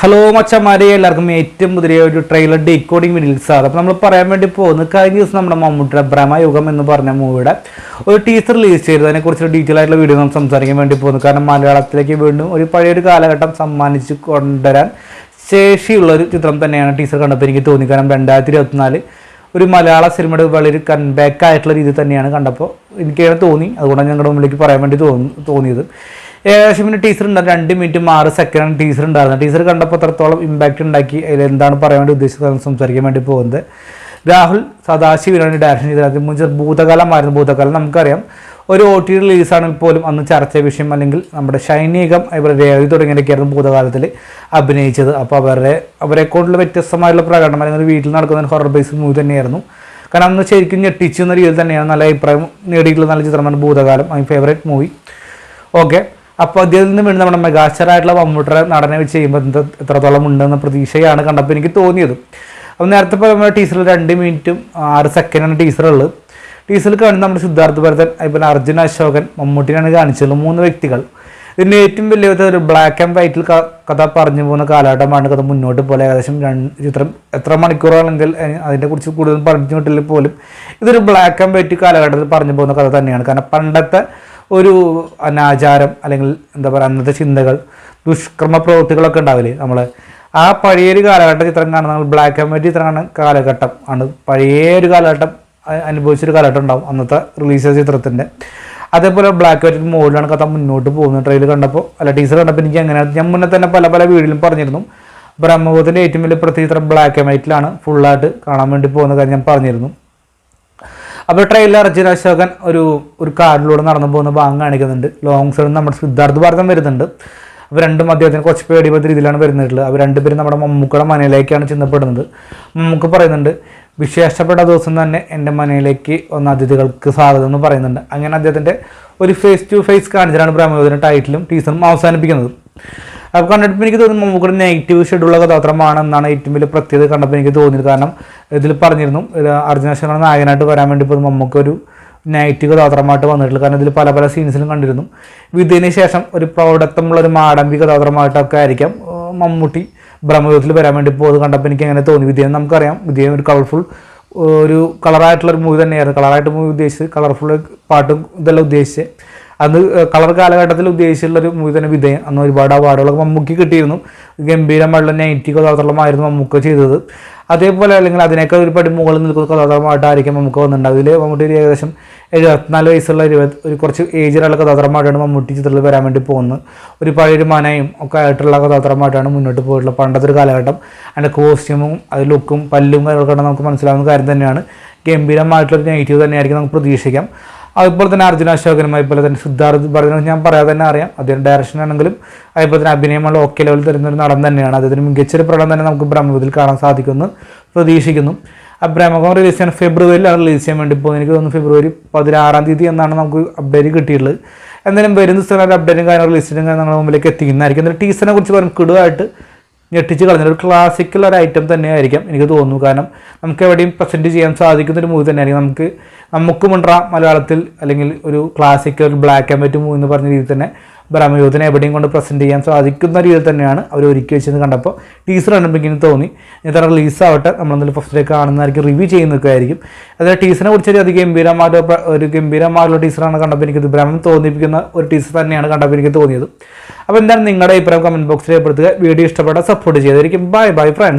Hello മച്ചന്മാരെ, എല്ലാവർക്കും ഏറ്റവും പുതിയ ഒരു ട്രെയിലർ ഡീകോഡിംഗ് വീഡിയോസ് ആണ്. അപ്പോൾ നമ്മൾ പറയാൻ വേണ്ടി പോകുന്നത് കഴിഞ്ഞ ദിവസം നമ്മുടെ മമ്മൂട്ടിയുടെ ഭ്രമയുഗം എന്ന് പറഞ്ഞ മൂവിയുടെ ഒരു ടീസർ റിലീസ് ചെയ്തത്. അതിനെക്കുറിച്ച് ഡീറ്റെയിൽ ആയിട്ടുള്ള വീഡിയോ നമ്മൾ സംസാരിക്കാൻ വേണ്ടി പോകുന്നു. കാരണം മലയാളത്തിലേക്ക് വീണ്ടും ഒരു പഴയൊരു കാലഘട്ടം സമ്മാനിച്ച് കൊണ്ടുവരാൻ ശേഷിയുള്ള ഒരു ചിത്രം തന്നെയാണ് ടീസർ കണ്ടപ്പോൾ എനിക്ക് തോന്നി. കാരണം 2024 ഒരു മലയാള സിനിമയുടെ വളരെ കൺബാക്ക് ആയിട്ടുള്ള രീതി തന്നെയാണ് കണ്ടപ്പോൾ എനിക്കങ്ങനെ തോന്നി. അതുകൊണ്ടാണ് ഞങ്ങളുടെ മുമ്പിലേക്ക് പറയാൻ വേണ്ടി തോന്നിയത്. ഏകദേശം പിന്നെ ടീച്ചർ ഉണ്ടായിരുന്നു 2 മിനിറ്റ് 6 സെക്കൻഡാണ് ടീച്ചർ ഉണ്ടായിരുന്നത്. ടീച്ചർ കണ്ടപ്പോൾ എത്രത്തോളം ഇമ്പാക്റ്റ് ഉണ്ടാക്കി, അതിൽ എന്താണ് പറയാൻ വേണ്ടി ഉദ്ദേശിച്ചത് സംസാരിക്കാൻ വേണ്ടി പോകുന്നത്. രാഹുൽ സദാശിവനാണ് ഡയറക്ഷൻ ചെയ്തത്. അതിന് മുമ്പ് ഭൂതകാലമായിരുന്നു. ഭൂതകാലം നമുക്കറിയാം ഒരു OTT റിലീസാണെങ്കിൽ പോലും അന്ന് ചർച്ച വിഷയം, അല്ലെങ്കിൽ നമ്മുടെ ഷൈനികം അതുപോലെ രേവതി തുടങ്ങിയൊക്കെയായിരുന്നു ഭൂതകാലത്തിൽ അഭിനയിച്ചത്. അപ്പോൾ അവരെ കൊണ്ടുള്ള വ്യത്യസ്തമായിട്ടുള്ള പ്രകടനം അല്ലെങ്കിൽ വീട്ടിൽ നടക്കുന്ന ഹൊറർ ബേസ്ഡ് മൂവി തന്നെയായിരുന്നു. കാരണം അന്ന് ശരിക്കും ഞെട്ടിച്ചെന്ന രീതിയിൽ തന്നെയാണ് നല്ല അഭിപ്രായം നേടിയിട്ടുള്ള നല്ല ചിത്രമാണ് ഭൂതകാലം. I favourite movie. ഓക്കെ, അപ്പോൾ അദ്ദേഹത്തിൽ നിന്ന് വേണ്ടി നമ്മുടെ മെഗാസ്റ്റാറായിട്ടുള്ള മമ്മൂട്ടിയുടെ നടനെ വെച്ച് ചെയ്യുമ്പോൾ എത്രത്തോളം ഉണ്ടെന്ന പ്രതീക്ഷയാണ് കണ്ടപ്പോൾ എനിക്ക് തോന്നിയത്. അപ്പോൾ നേരത്തെ ഇപ്പോൾ നമ്മുടെ ടീച്ചറിൽ 2 മിനിറ്റും 6 സെക്കൻഡാണ് ടീച്ചറുള്ളത്. ടീച്ചറിൽ കാണുന്ന നമ്മുടെ സിദ്ധാർത്ഥ് ഭരതൻ അതുപോലെ അർജുൻ അശോകൻ മമ്മൂട്ടിനാണ് കാണിച്ചുള്ളത്. 3 വ്യക്തികൾ. ഇതിൻ്റെ ഏറ്റവും വലിയ ഒരു ബ്ലാക്ക് ആൻഡ് വൈറ്റിൽ കഥ പറഞ്ഞു പോകുന്ന കാലഘട്ടമാണ് കഥ മുന്നോട്ട് പോലെ. ഏകദേശം ചിത്രം എത്ര മണിക്കൂറാണെങ്കിൽ അതിനെക്കുറിച്ച് കൂടുതൽ പറഞ്ഞു വിട്ടില്ലെങ്കിൽ പോലും ഇതൊരു ബ്ലാക്ക് ആൻഡ് വൈറ്റ് കാലഘട്ടത്തിൽ പറഞ്ഞു പോകുന്ന കഥ തന്നെയാണ്. കാരണം പണ്ടത്തെ ഒരു അനാചാരം അല്ലെങ്കിൽ എന്താ പറയുക അന്നത്തെ ചിന്തകൾ, ദുഷ്കർമ്മ പ്രവൃത്തികളൊക്കെ ഉണ്ടാവില്ലേ, നമ്മൾ ആ പഴയൊരു കാലഘട്ട ചിത്രം കാണുന്ന ബ്ലാക്ക് ആൻഡ് വൈറ്റ് ചിത്രം കാണുന്ന കാലഘട്ടം ആണ്. പഴയൊരു കാലഘട്ടം അനുഭവിച്ചൊരു കാലഘട്ടം ഉണ്ടാവും അന്നത്തെ റിലീസ് ചെയ്ത ചിത്രത്തിൻ്റെ. അതേപോലെ ബ്ലാക്ക് ആൻഡ് വൈറ്റ് മോഡിലാണ് കഥ മുന്നോട്ട് പോകുന്നത്. ട്രെയിലർ കണ്ടപ്പോൾ ടീസർ കണ്ടപ്പോൾ എനിക്ക് അങ്ങനെ ഞാൻ മുന്നേ തന്നെ പല വീഡിയോയിലും പറഞ്ഞിരുന്നു. ബ്രഹ്മയുഗത്തിൻ്റെ ഏറ്റവും വലിയ പ്രത്യേക ചിത്രം ബ്ലാക്ക് ആൻഡ് വൈറ്റിലാണ് ഫുള്ളായിട്ട് കാണാൻ വേണ്ടി പോകുന്ന കാര്യം ഞാൻ പറഞ്ഞിരുന്നു. അപ്പോൾ ട്രെയിലർ അർജുൻ അശോകൻ ഒരു കാറിലൂടെ നടന്നു പോകുന്ന ഭാഗം കാണിക്കുന്നുണ്ട്. ലോങ് സൈഡിൽ നമ്മുടെ സിദ്ധാർത്ഥ് ഭരതൻ വരുന്നുണ്ട്. അപ്പോൾ രണ്ടും അദ്ദേഹത്തിന് കുറച്ച് പേടിപെട്ട രീതിയിലാണ് വരുന്നിട്ടുള്ളത്. അവർ രണ്ടുപേരും നമ്മുടെ മമ്മൂക്കയുടെ മനയിലേക്കാണ് ചെന്നപ്പെടുന്നത്. മമ്മൂക്ക പറയുന്നുണ്ട്, വിശേഷപ്പെട്ട ദിവസം തന്നെ എൻ്റെ മനയിലേക്ക് വന്ന അതിഥികൾക്ക് സ്വാഗതം എന്ന് പറയുന്നുണ്ട്. അങ്ങനെ അദ്ദേഹത്തിൻ്റെ ഒരു ഫേസ് ടു ഫേസ് കാണിച്ചാണ് ബ്രഹ്മയുഗത്തിൻ്റെ ടൈറ്റിലും ടീസറും അവസാനിപ്പിക്കുന്നത്. അപ്പോൾ കണ്ടിട്ട് എനിക്ക് തോന്നുന്നു മമ്മൂക്കയുടെ നെഗറ്റീവ് ഷെഡ്യൂളുള്ള കഥാപാത്രമാണെന്നാണ് ഏറ്റവും വലിയ പ്രത്യേകത കണ്ടപ്പോൾ എനിക്ക് തോന്നിയത്. കാരണം ഇതിൽ പറഞ്ഞിരുന്നു അർജുൻ അശോകൻ നായകനായിട്ട് വരാൻ വേണ്ടി ഇപ്പോൾ മമ്മൂക്കൊരു നെഗറ്റീവ് കഥാപാത്രമായിട്ട് വന്നിട്ടുള്ളൂ. കാരണം ഇതിൽ പല സീൻസിലും കണ്ടിരുന്നു. വിധേയന് ശേഷം ഒരു പ്രൗഢത്വമുള്ളൊരു മാടമ്പി കഥാപാത്രമായിട്ടൊക്കെ ആയിരിക്കാം മമ്മൂട്ടി ബ്രഹ്മയുഗത്തിൽ വരാൻ വേണ്ടി പോകുന്നത് കണ്ടപ്പോൾ എനിക്ക് അങ്ങനെ തോന്നി. വിധേയൻ നമുക്കറിയാം, വിധേയൻ ഒരു കളർഫുൾ ഒരു കളറായിട്ടുള്ളൊരു മൂവി തന്നെയായിരുന്നു. കളറായിട്ട് മൂവി ഉദ്ദേശിച്ച് കളർഫുൾ പാട്ടും ഇതെല്ലാം ഉദ്ദേശിച്ച് അന്ന് കളർ കാലഘട്ടത്തിൽ ഉദ്ദേശിച്ചുള്ളൊരു മൂവി തന്നെ വിധേയൻ. അന്ന് ഒരുപാട് അവാർഡുകളൊക്കെ മമ്മൂക്കി കിട്ടിയിരുന്നു. ഗംഭീരമായിട്ടുള്ള നെഗറ്റീവ് കഥാപാത്രമായിരുന്നു മമ്മൂക്ക ചെയ്തത്. അതേപോലെ അല്ലെങ്കിൽ അതിനേക്കാൾ ഒരു പടി മുകളിൽ നിൽക്കുന്ന കഥാപാത്രമായിട്ടായിരിക്കും മമ്മൂക്ക വന്നിട്ടുണ്ട്. അതിൽ മമ്മൂട്ടി ഏകദേശം 74 വയസ്സുള്ള ഒരു കുറച്ച് ഏജിലുള്ള കഥാപാത്രമായിട്ടാണ് മമ്മൂട്ടി ചിത്രത്തിൽ വരാൻ വേണ്ടി പോകുന്നത്. ഒരു പഴയൊരു മനയും ഒക്കെ ആയിട്ടുള്ള കഥാപാത്രമായിട്ടാണ് മുന്നോട്ട് പോയിട്ടുള്ളത്. പണ്ടത്തെ ഒരു കാലഘട്ടം അതിൻ്റെ കോസ്റ്റ്യൂമും അത് ലുക്കും പല്ലും കാര്യങ്ങളൊക്കെ നമുക്ക് മനസ്സിലാവുന്ന കാര്യം തന്നെയാണ്. ഗംഭീരമായിട്ടുള്ളൊരു നെഗറ്റീവ് തന്നെയായിരിക്കും നമുക്ക് പ്രതീക്ഷിക്കാം. അതുപോലെ തന്നെ അർജുൻ അശോകനും അതുപോലെ തന്നെ സിദ്ധാർത്ഥ് ഭരതനും ഞാൻ പറയാതെ തന്നെ അറിയാം. അദ്ദേഹം ഡയറക്ഷൻ ആണെങ്കിലും അതുപോലെ തന്നെ അഭിനയമുള്ള ഓക്കെ ലെവൽ തരുന്നൊരു നടൻ തന്നെയാണ്. അദ്ദേഹത്തിന് മികച്ചൊരു പ്രകടനം തന്നെ നമുക്ക് ബ്രഹ്മയുഗത്തിൽ കാണാൻ സാധിക്കുമെന്ന് പ്രതീക്ഷിക്കുന്നു. ആ ബ്രഹ്മയുഗം റിലീസ് ചെയ്യാൻ ഫെബ്രുവരിയിലാണ് റിലീസ് ചെയ്യാൻ വേണ്ടി പോകുന്നത്. എനിക്ക് തോന്നുന്നു ഫെബ്രുവരി 16 എന്നാണ് നമുക്ക് അപ്ഡേറ്റ് കിട്ടിയിട്ടുള്ളത്. എന്തായാലും വരുന്ന സ്ഥലത്ത് അപ്ഡേറ്റും കാര്യങ്ങളും റിലീസിനും നമ്മുടെ മുമ്പിലേക്ക് എത്തിക്കുന്നതായിരിക്കും. എന്നാൽ ടീച്ചറിനെ കുറിച്ച് പറഞ്ഞ് കിടുവായിട്ട് ഞെട്ടിച്ച് കളഞ്ഞൊരു ക്ലാസിക്കൽ ഒരു ഐറ്റം തന്നെയായിരിക്കും എനിക്ക് തോന്നുന്നു. കാരണം നമുക്ക് എവിടെയും പ്രസൻറ്റ് ചെയ്യാൻ സാധിക്കുന്നൊരു മൂവി തന്നെയായിരിക്കും. നമുക്കുമുണ്ട മലയാളത്തിൽ അല്ലെങ്കിൽ ഒരു ക്ലാസിക്കൽ ഒരു ബ്ലാക്ക് ആൻഡ് വൈറ്റ് മൂവി എന്ന് പറഞ്ഞ രീതിയിൽ തന്നെ ബ്രഹ്മയുഗത്തിനെ എവിടെയും കൊണ്ട് പ്രസൻറ്റ് ചെയ്യാൻ സാധിക്കുന്ന രീതിയിൽ തന്നെയാണ് അവർ ഒരുക്കി വെച്ചെന്ന് കണ്ടപ്പോൾ ടീച്ചർ കണ്ടപ്പോൾ തോന്നി. ഇത്ര റിലീസാവട്ടെ, നമ്മളെന്തെങ്കിലും ഫസ്റ്റിലേക്ക് കാണുന്നതായിരിക്കും, റിവ്യൂ ചെയ്യുന്നതൊക്കെയായിരിക്കും. അതായത് ടീച്ചറിനെ കുറിച്ചൊരു ഗംഭീരമായിട്ടുള്ള ടീച്ചറാണ് കണ്ടപ്പോൾ എനിക്കത് ഭ്രമം തോന്നിപ്പിക്കുന്ന ഒരു ടീച്ചർ തന്നെയാണ് കണ്ടപ്പോൾ എനിക്ക് തോന്നിയത്. അപ്പോൾ എന്താണ് നിങ്ങളുടെ അഭിപ്രായം കമൻറ്റ് ബോക്സിൽ രേഖപ്പെടുത്തുക. വീഡിയോ ഇഷ്ടപ്പെട്ടാൽ സപ്പോർട്ട് ചെയ്തായിരിക്കും. Bye friends.